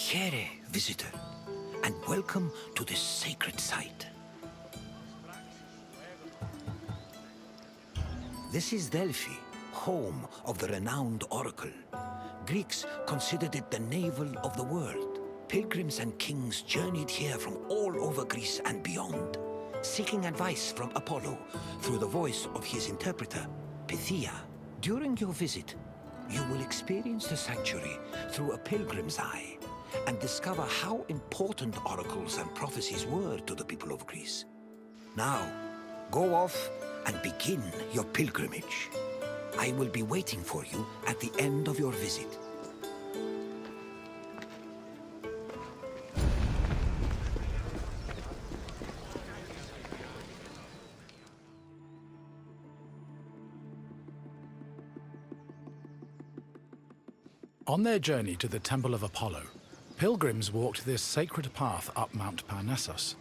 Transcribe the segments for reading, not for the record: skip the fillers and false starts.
Here, visitor, and welcome to this sacred site. This is Delphi, home of the renowned oracle. Greeks considered it the navel of the world. Pilgrims and kings journeyed here from all over Greece and beyond, seeking advice from Apollo through the voice of his interpreter, Pythia. During your visit, you will experience the sanctuary through a pilgrim's eye and discover how important oracles and prophecies were to the people of Greece. Now, go off and begin your pilgrimage. I will be waiting for you at the end of your visit. On their journey to the Temple of Apollo, pilgrims walked this sacred path up Mount Parnassus.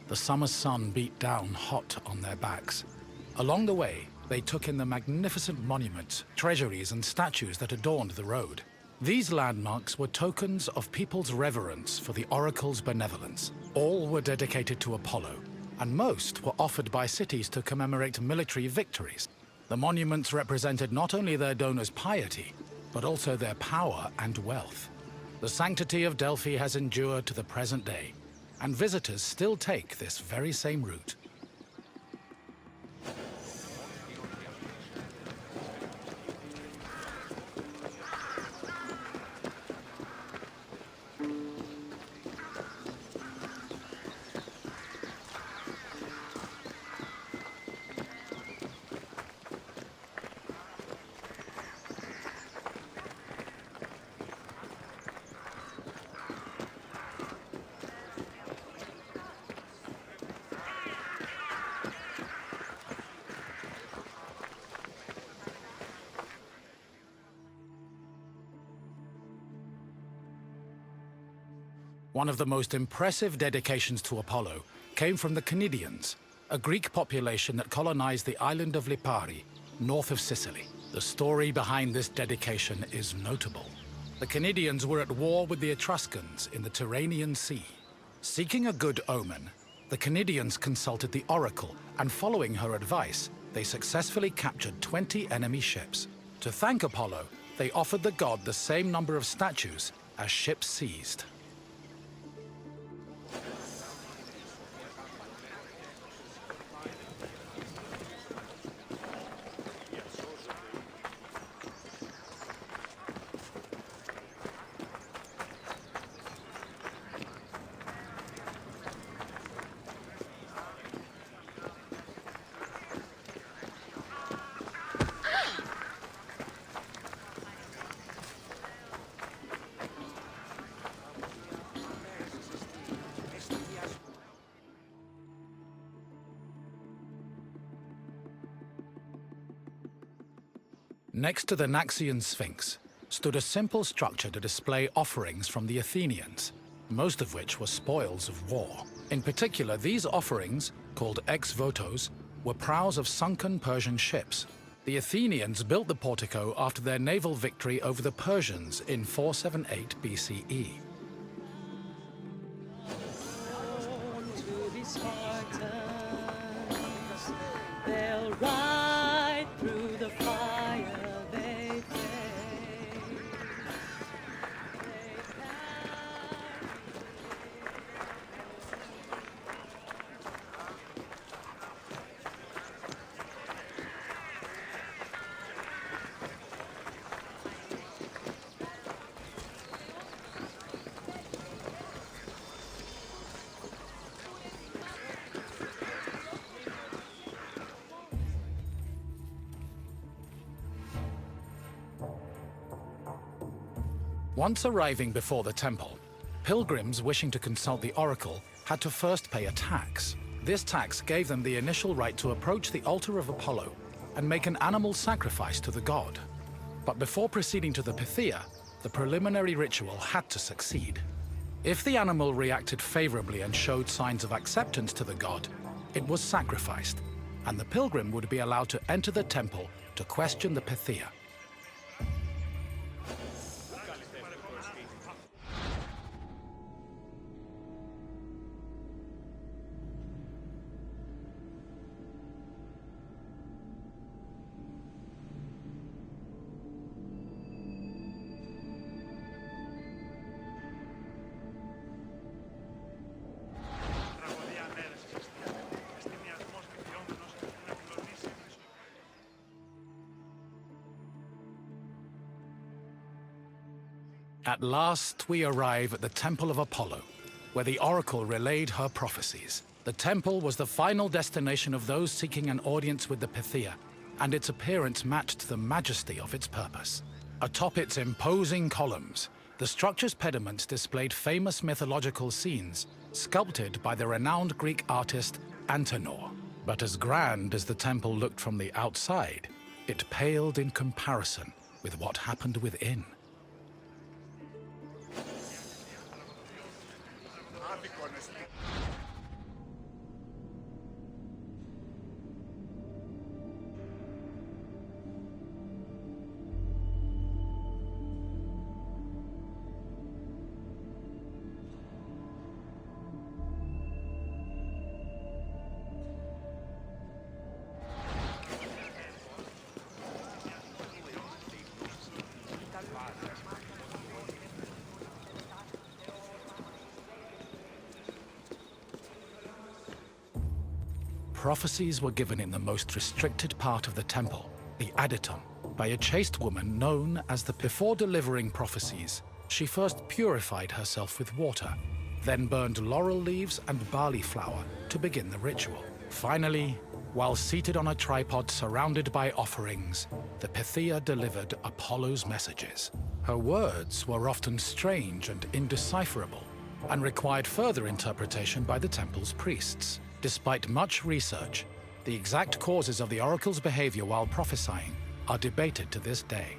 The summer sun beat down hot on their backs. Along the way, they took in the magnificent monuments, treasuries, and statues that adorned the road. These landmarks were tokens of people's reverence for the oracle's benevolence. All were dedicated to Apollo, and most were offered by cities to commemorate military victories. The monuments represented not only their donors' piety, but also their power and wealth. The sanctity of Delphi has endured to the present day, and visitors still take this very same route. One of the most impressive dedications to Apollo came from the Cnidians, a Greek population that colonized the island of Lipari, north of Sicily. The story behind this dedication is notable. The Cnidians were at war with the Etruscans in the Tyrrhenian Sea. Seeking a good omen, the Cnidians consulted the oracle, and following her advice, they successfully captured 20 enemy ships. To thank Apollo, they offered the god the same number of statues as ships seized. Next to the Naxian Sphinx stood a simple structure to display offerings from the Athenians, most of which were spoils of war. In particular, these offerings, called ex-votos, were prows of sunken Persian ships. The Athenians built the portico after their naval victory over the Persians in 478 BCE. They'll ride through the fire. Once arriving before the temple, pilgrims wishing to consult the oracle had to first pay a tax. This tax gave them the initial right to approach the altar of Apollo and make an animal sacrifice to the god. But before proceeding to the Pythia, the preliminary ritual had to succeed. If the animal reacted favorably and showed signs of acceptance to the god, it was sacrificed, and the pilgrim would be allowed to enter the temple to question the Pythia. At last we arrive at the Temple of Apollo, where the oracle relayed her prophecies. The temple was the final destination of those seeking an audience with the Pythia, and its appearance matched the majesty of its purpose. Atop its imposing columns, the structure's pediments displayed famous mythological scenes, sculpted by the renowned Greek artist Antenor. But as grand as the temple looked from the outside, it paled in comparison with what happened within. Prophecies were given in the most restricted part of the temple, the Adyton, by a chaste woman known as the... Before delivering prophecies, she first purified herself with water, then burned laurel leaves and barley flour to begin the ritual. Finally, while seated on a tripod surrounded by offerings, the Pythia delivered Apollo's messages. Her words were often strange and indecipherable, and required further interpretation by the temple's priests. Despite much research, the exact causes of the oracle's behavior while prophesying are debated to this day.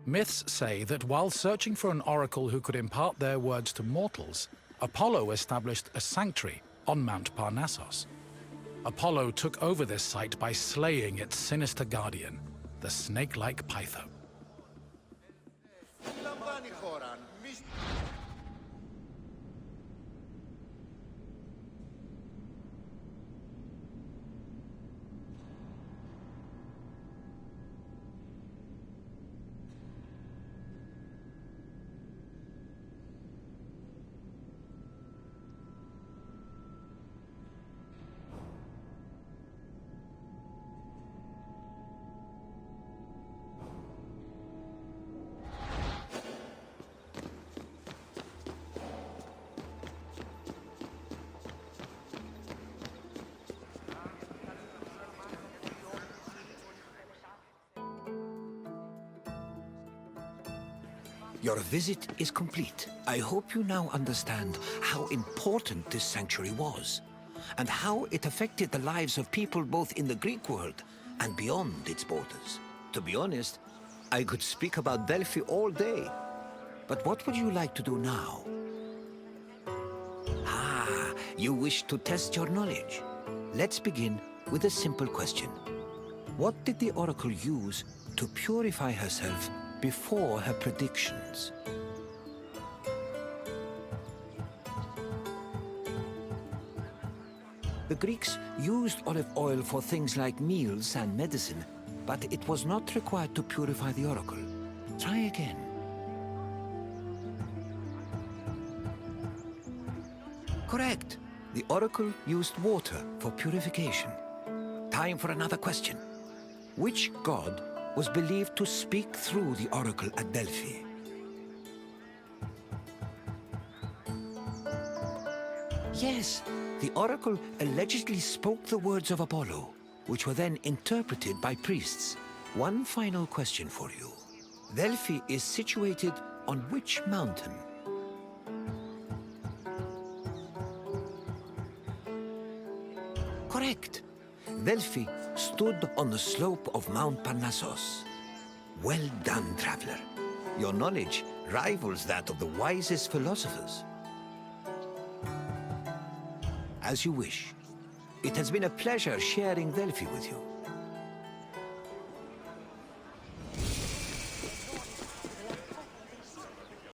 Myths say that while searching for an oracle who could impart their words to mortals, Apollo established a sanctuary on Mount Parnassos. Apollo took over this site by slaying its sinister guardian, the snake-like Python. Your visit is complete. I hope you now understand how important this sanctuary was, and how it affected the lives of people both in the Greek world and beyond its borders. To be honest, I could speak about Delphi all day. But what would you like to do now? Ah, you wish to test your knowledge. Let's begin with a simple question. What did the oracle use to purify herself before her predictions? The Greeks used olive oil for things like meals and medicine, but it was not required to purify the oracle. Try again. Correct. The oracle used water for purification. Time for another question. Which god was believed to speak through the oracle at Delphi? Yes, the oracle allegedly spoke the words of Apollo, which were then interpreted by priests. One final question for you. Delphi is situated on which mountain? Correct. Delphi stood on the slope of Mount Parnassos. Well done, traveler. Your knowledge rivals that of the wisest philosophers. As you wish. It has been a pleasure sharing Delphi with you.